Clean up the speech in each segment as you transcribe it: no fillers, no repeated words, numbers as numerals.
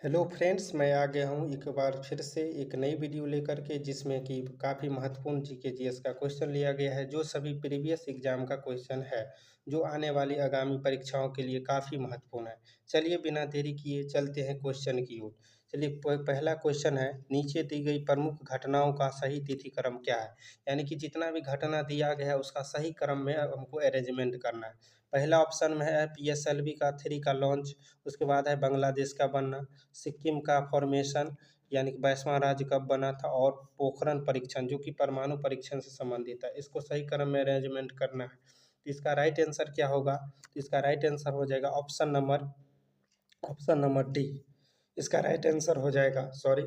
Hello friends, मैं आ गया हूँ एक बार फिर से एक नई वीडियो लेकर के, जिसमें कि काफ़ी महत्वपूर्ण जीके जीएस का क्वेश्चन लिया गया है, जो सभी प्रीवियस एग्जाम का क्वेश्चन है, जो आने वाली आगामी परीक्षाओं के लिए काफ़ी महत्वपूर्ण है। चलिए बिना देरी किए चलते हैं क्वेश्चन की ओर। चलिए पहला क्वेश्चन है, नीचे दी गई प्रमुख घटनाओं का सही तिथि क्रम क्या है। यानी कि जितना भी घटना दिया गया है उसका सही क्रम में हमको अरेंजमेंट करना है। पहला ऑप्शन में है पीएसएलवी का 3 का लॉन्च, उसके बाद है बांग्लादेश का बनना, सिक्किम का फॉर्मेशन यानी कि 22वां राज्य कब बना था, और पोखरण परीक्षण जो कि परमाणु परीक्षण से संबंधित है। इसको सही क्रम में अरेंजमेंट करना है। तो इसका राइट आंसर क्या होगा? तो इसका राइट आंसर हो जाएगा ऑप्शन नंबर डी। इसका राइट आंसर हो जाएगा, सॉरी,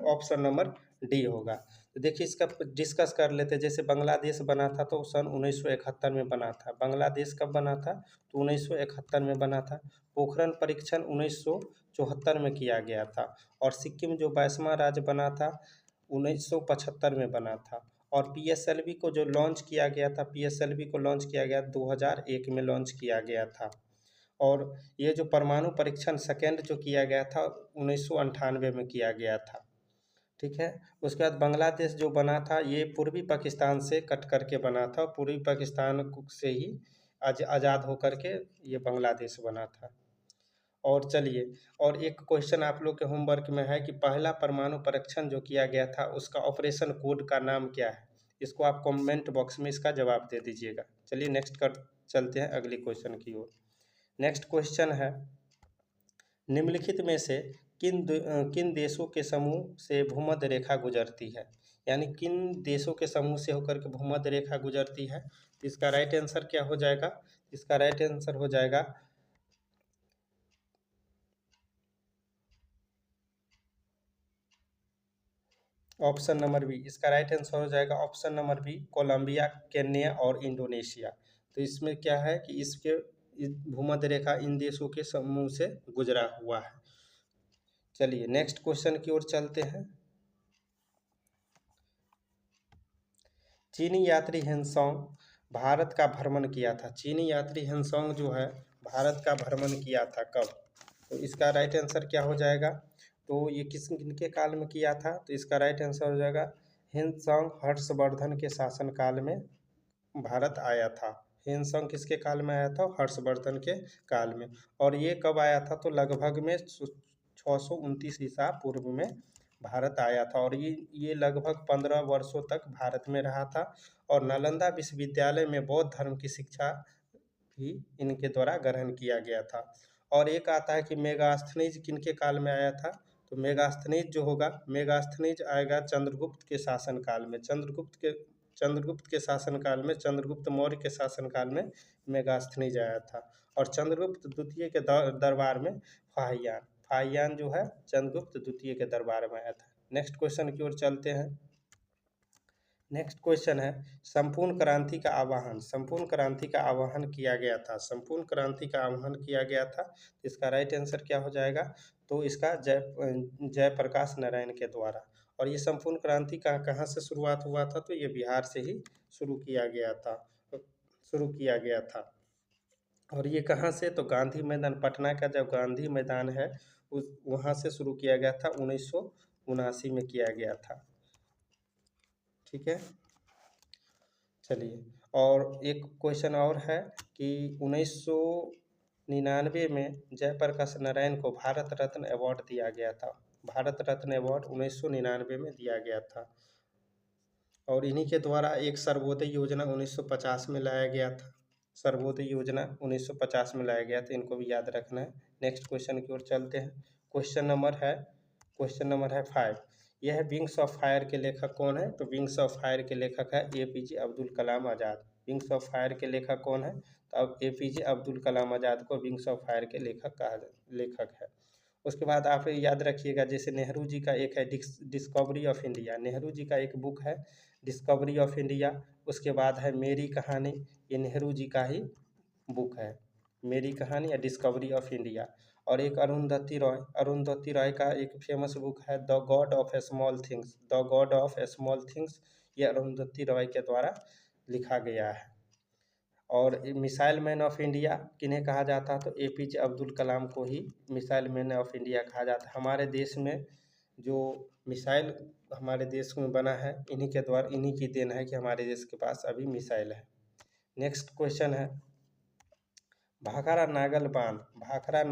ऑप्शन नंबर डी होगा। तो देखिए इसका डिस्कस कर लेते हैं। जैसे बांग्लादेश बना था तो सन 1971 में बना था। बांग्लादेश कब बना था? तो 1971 में बना था। पोखरण परीक्षण 1974 में किया गया था। और सिक्किम जो 22वां राज्य बना था 1975 में बना था। और पीएसएलवी को जो लॉन्च किया गया था, पीएसएलवी को लॉन्च किया गया 2001 में लॉन्च किया गया था। और ये जो परमाणु परीक्षण सेकेंड जो किया गया था 1998 में किया गया था। ठीक है। उसके बाद बांग्लादेश जो बना था ये पूर्वी पाकिस्तान से कट करके बना था। पूर्वी पाकिस्तान से ही आज़ाद होकर के ये बांग्लादेश बना था। और चलिए, और एक क्वेश्चन आप लोग के होमवर्क में है कि पहला परमाणु परीक्षण जो किया गया था उसका ऑपरेशन कोड का नाम क्या है। इसको आप कमेंट बॉक्स में इसका जवाब दे दीजिएगा। चलिए नेक्स्ट कर चलते हैं अगले क्वेश्चन की ओर। नेक्स्ट क्वेश्चन है, निम्नलिखित में से किन देशों के समूह से भूमध्य रेखा गुजरती है। यानी किन देशों के समूह से होकर के भूमध्य रेखा गुजरती है। तो इसका राइट आंसर क्या हो जाएगा? इसका राइट आंसर हो जाएगा ऑप्शन नंबर बी। इसका राइट आंसर हो जाएगा option number B, Colombia, Kenya और इंडोनेशिया। तो इसमें क्या है कि इसके भूमध्य रेखा इन देशों के समूह से गुजरा हुआ है। चलिए नेक्स्ट क्वेश्चन की ओर चलते हैं। चीनी यात्री हेनसोंग भारत का भ्रमण किया था। चीनी यात्री हेनसोंग जो है भारत का भ्रमण किया था कब? तो इसका राइट आंसर क्या हो जाएगा? तो ये किनके काल में किया था? तो इसका राइट आंसर हो जाएगा हेनसोंग हर्षवर्धन के शासनकाल में भारत आया था। हेनसोंग किसके काल में आया था? हर्षवर्धन के काल में। और ये कब आया था? तो लगभग में 629 ईसा पूर्व में भारत आया था। और ये लगभग 15 वर्षों तक भारत में रहा था। और नालंदा विश्वविद्यालय में बौद्ध धर्म की शिक्षा भी इनके द्वारा ग्रहण किया गया था। और एक आता है कि मेगास्थनीज किनके काल में आया था। तो मेगास्थनीज जो होगा, मेगास्थनीज आएगा चंद्रगुप्त के शासनकाल में। चंद्रगुप्त के शासनकाल में, चंद्रगुप्त मौर्य के शासनकाल में मेगास्थनीज आया था। और चंद्रगुप्त द्वितीय के दरबार में फाहियान जो है चंद्रगुप्त द्वितीय के दरबार में आया था। नेक्स्ट क्वेश्चन की ओर चलते हैं। नेक्स्ट क्वेश्चन है, संपूर्ण क्रांति का आह्वान, संपूर्ण क्रांति का आह्वान किया गया था। संपूर्ण क्रांति का आह्वान किया गया था। इसका राइट आंसर क्या हो जाएगा? तो इसका जयप्रकाश नारायण के द्वारा। और ये संपूर्ण क्रांति का कहाँ से शुरुआत हुआ था? तो ये बिहार से ही शुरू किया गया था। और ये कहाँ से? तो गांधी मैदान, पटना का जो गांधी मैदान है उस वहाँ से शुरू किया गया था। 1979 में किया गया था। ठीक है। चलिए, और एक क्वेश्चन और है कि 1999 में जयप्रकाश नारायण को भारत रत्न अवार्ड दिया गया था। भारत रत्न अवार्ड 1999 में दिया गया था। और इन्हीं के द्वारा एक सर्वोदय योजना 1950 में लाया गया था। सर्वोदय योजना 1950 में लाया गया था, इनको भी याद रखना है। नेक्स्ट क्वेश्चन की ओर चलते हैं। क्वेश्चन नंबर है 5। यह विंग्स ऑफ फायर के लेखक कौन है? तो विंग्स ऑफ फायर के लेखक है APJ Abdul Kalam Azad. Wings of fire के लेखक कौन है? तो अब एपीजे अब्दुल कलाम आज़ाद को विंग्स ऑफ फायर के लेखक है। उसके बाद आप याद रखिएगा, जैसे नेहरू जी का एक है discovery of India. Nehru ji का एक बुक है डिस्कवरी ऑफ इंडिया। उसके बाद है मेरी कहानी, ये नेहरू जी का ही बुक है, मेरी कहानी या डिस्कवरी ऑफ इंडिया। और एक अरुंधति रॉय का एक फेमस बुक है the God of small things. The God of small things ये अरुंधति रॉय के द्वारा लिखा गया है। और मिसाइल मैन ऑफ इंडिया किन्हें कहा जाता है, तो APJ अब्दुल कलाम को ही मिसाइल मैन ऑफ इंडिया कहा जाता है। हमारे देश में जो मिसाइल हमारे देश में बना है, इन्हीं के द्वारा, इन्हीं की देन है कि हमारे देश के पास अभी मिसाइल है। नेक्स्ट क्वेश्चन है भाखरा नागल बांध। भाखरा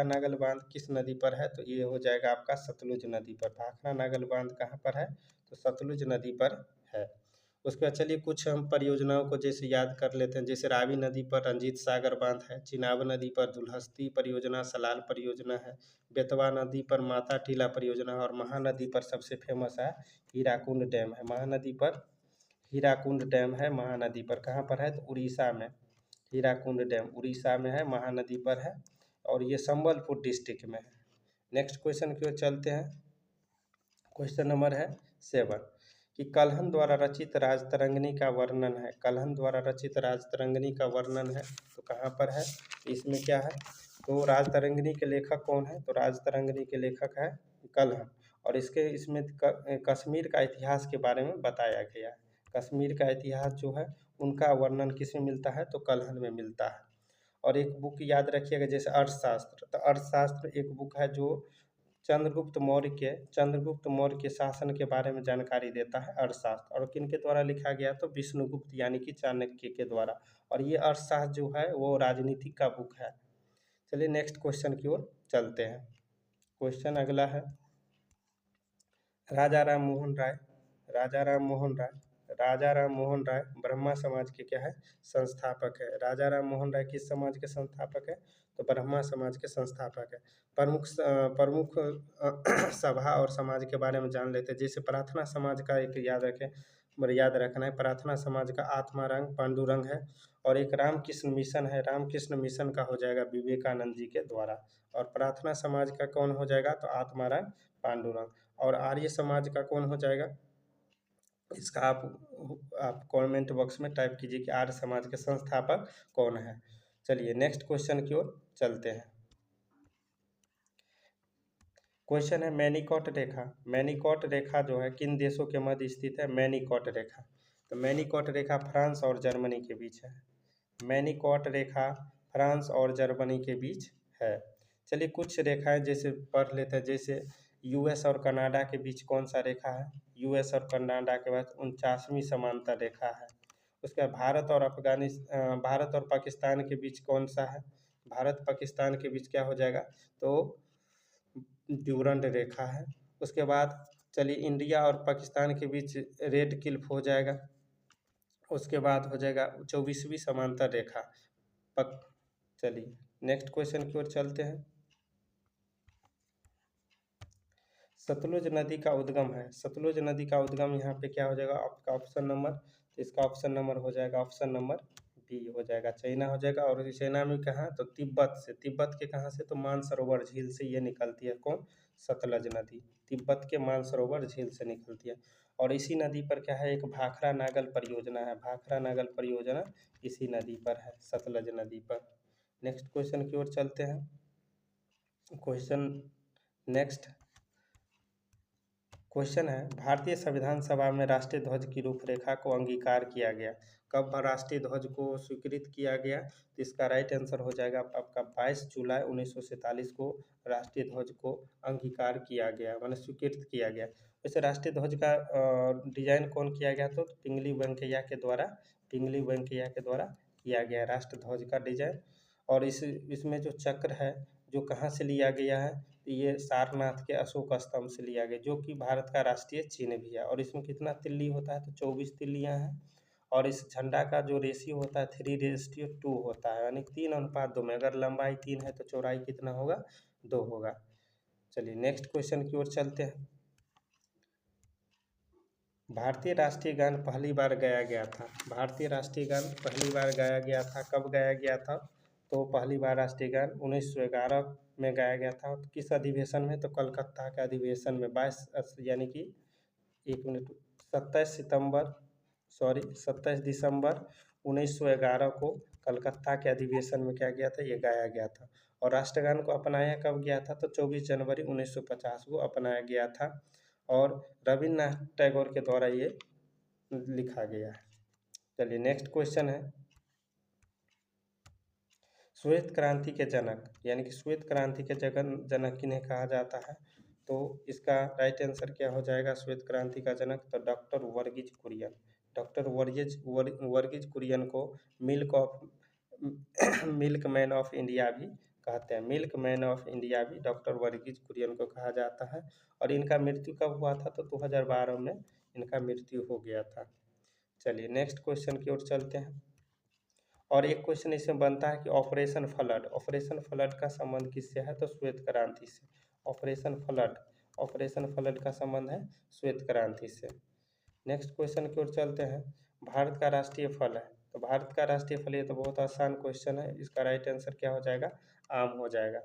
नागल बांध किस नदी पर है, तो ये हो जाएगा आपका सतलुज नदी पर। भाखरा नागल बांध कहाँ पर है, तो सतलुज नदी पर है। उसके बाद चलिए कुछ हम परियोजनाओं को जैसे याद कर लेते हैं। जैसे रावी नदी पर रंजीत सागर बांध है, चिनाब नदी पर दुल्हस्ती परियोजना, सलाल परियोजना है, बेतवा नदी पर माता टीला परियोजना, और महानदी पर सबसे फेमस है हीराकुंड डैम है। महानदी पर हीराकुंड डैम है, महानदी पर। कहाँ पर है, तो उड़ीसा में। हीराकुंड डैम उड़ीसा में है, महानदी पर है, और ये संबलपुर डिस्ट्रिक्ट में है। नेक्स्ट क्वेश्चन की ओर चलते हैं। क्वेश्चन नंबर है 7 कि कल्हन द्वारा रचित राजतरंगिणी का वर्णन है। कल्हन द्वारा रचित राजतरंगिणी का वर्णन है, तो कहाँ पर है, इसमें क्या है, तो राजतरंगिणी के लेखक कौन है, तो राजतरंगिणी के लेखक है कल्हन। और इसमें कश्मीर का इतिहास के बारे में बताया गया है। कश्मीर का इतिहास जो है उनका वर्णन किसमें मिलता है, तो कल्हन में मिलता है। और एक बुक याद रखिएगा जैसे अर्थशास्त्र, तो अर्थशास्त्र एक बुक है जो चंद्रगुप्त मौर्य के शासन के बारे में जानकारी देता है, अर्थशास्त्र। और किनके द्वारा लिखा गया, तो विष्णुगुप्त यानी कि चाणक्य के द्वारा। और ये अर्थशास्त्र जो है वो राजनीति का बुक है। चलिए नेक्स्ट क्वेश्चन की ओर चलते हैं। क्वेश्चन अगला है राजा राम मोहन राय। राजा राम मोहन राय ब्रह्मा समाज के क्या है, संस्थापक है। राजा राम मोहन राय किस समाज के संस्थापक है, तो ब्रह्मा समाज के संस्थापक है। प्रमुख सभा और समाज के बारे में जान लेते हैं। जैसे प्रार्थना समाज का एक याद रखना है। प्रार्थना समाज का आत्मा रंग पांडुरंग है। और एक रामकृष्ण मिशन है, रामकृष्ण मिशन का हो जाएगा विवेकानंद जी के द्वारा। और प्रार्थना समाज का कौन हो जाएगा, तो आत्मा रंग पांडुरंग। और आर्य समाज का कौन हो जाएगा, इसका आप कमेंट बॉक्स में टाइप कीजिए कि आर्य समाज के संस्थापक कौन है। चलिए नेक्स्ट क्वेश्चन की ओर चलते हैं। क्वेश्चन है मैनीकॉट रेखा। मैनीकॉट रेखा जो है किन देशों के मध्य स्थित है, मैनीकॉट रेखा, तो मैनीकॉट रेखा फ्रांस और जर्मनी के बीच है। मैनीकॉट रेखा फ्रांस और जर्मनी के बीच है। चलिए कुछ रेखाएं जैसे पढ़ लेते हैं। जैसे यूएस और कनाडा के बीच कौन सा रेखा है, यूएस और कनाडा के बाद 49वीं समांतर रेखा है। उसके बाद भारत और पाकिस्तान के बीच कौन सा है, भारत पाकिस्तान के बीच क्या हो जाएगा, तो ड्यूरंड रेखा है। उसके बाद चलिए इंडिया और पाकिस्तान के बीच रेड क्लिफ हो जाएगा। उसके बाद हो जाएगा 24वीं समांतर रेखा चलिए नेक्स्ट क्वेश्चन की ओर चलते हैं। सतलुज नदी का उद्गम है। सतलुज नदी का उद्गम यहाँ पे क्या हो जाएगा, आपका ऑप्शन नंबर, तो इसका ऑप्शन नंबर हो जाएगा ऑप्शन नंबर बी हो जाएगा, चाइना हो जाएगा। और चाइना में कहाँ, तो तिब्बत से। तिब्बत के कहाँ से, तो मानसरोवर झील से ये निकलती है। कौन, सतलज नदी तिब्बत के मानसरोवर झील से निकलती है। और इसी नदी पर क्या है, एक भाखरा नागल परियोजना है। भाखरा नागल परियोजना इसी नदी पर है, सतलज नदी पर। नेक्स्ट क्वेश्चन की ओर चलते हैं। क्वेश्चन नेक्स्ट क्वेश्चन है भारतीय संविधान सभा में राष्ट्रीय ध्वज की रूपरेखा को अंगीकार किया गया। कब राष्ट्रीय ध्वज को स्वीकृत किया गया, तो इसका राइट आंसर हो जाएगा आपका 22 जुलाई 1947 को राष्ट्रीय ध्वज को अंगीकार किया गया, माने स्वीकृत किया गया। वैसे राष्ट्रीय ध्वज का डिजाइन कौन किया गया, तो पिंगली वेंकैया के द्वारा किया गया राष्ट्र ध्वज का डिजाइन। और इसमें जो चक्र है जो कहाँ से लिया गया है, ये सारनाथ के अशोक स्तंभ से लिया गया, जो कि भारत का राष्ट्रीय चिन्ह भी है। और इसमें कितना तिल्ली होता है, तो 24 तिल्लियाँ हैं। और इस झंडा का जो रेशियो होता है 3:2 होता है, यानी 3:2 में। अगर लंबाई 3 है तो चौड़ाई कितना होगा, 2 होगा। चलिए नेक्स्ट क्वेश्चन की ओर चलते हैं। भारतीय राष्ट्रीय गान पहली बार गाया गया था। भारतीय राष्ट्रीय गान पहली बार गाया गया था, कब गाया गया था, तो पहली बार राष्ट्रीय गान 1911 में गाया गया था। किस अधिवेशन में, तो कलकत्ता के अधिवेशन में 22 यानी कि 27 दिसंबर 1911 को कलकत्ता के अधिवेशन में क्या गया था, ये गाया गया था। और राष्ट्रगान को अपनाया कब गया था, तो 24 जनवरी 1950 को अपनाया गया था। और रविन्द्रनाथ टैगोर के द्वारा ये लिखा गया है। चलिए नेक्स्ट क्वेश्चन है, श्वेत क्रांति के जनक, यानी कि श्वेत क्रांति के जनक किन्हें कहा जाता है? तो इसका राइट आंसर क्या हो जाएगा श्वेत क्रांति का जनक? तो डॉक्टर वर्गीज कुरियन। डॉक्टर वर्गीज कुरियन को मिल्क मैन ऑफ इंडिया भी कहते हैं। मिल्क मैन ऑफ इंडिया भी डॉक्टर वर्गीज कुरियन को कहा जाता है। और इनका मृत्यु कब हुआ था? तो 2012 में इनका मृत्यु हो गया था। चलिए नेक्स्ट क्वेश्चन की ओर चलते हैं। और एक क्वेश्चन इसमें बनता है कि ऑपरेशन फ्लड का संबंध किससे है? तो श्वेत क्रांति से। ऑपरेशन फ्लड का संबंध है श्वेत क्रांति से। नेक्स्ट क्वेश्चन की ओर चलते हैं। भारत का राष्ट्रीय फल है, तो भारत का राष्ट्रीय फल, ये तो बहुत आसान क्वेश्चन है, इसका राइट आंसर क्या हो जाएगा? आम हो जाएगा।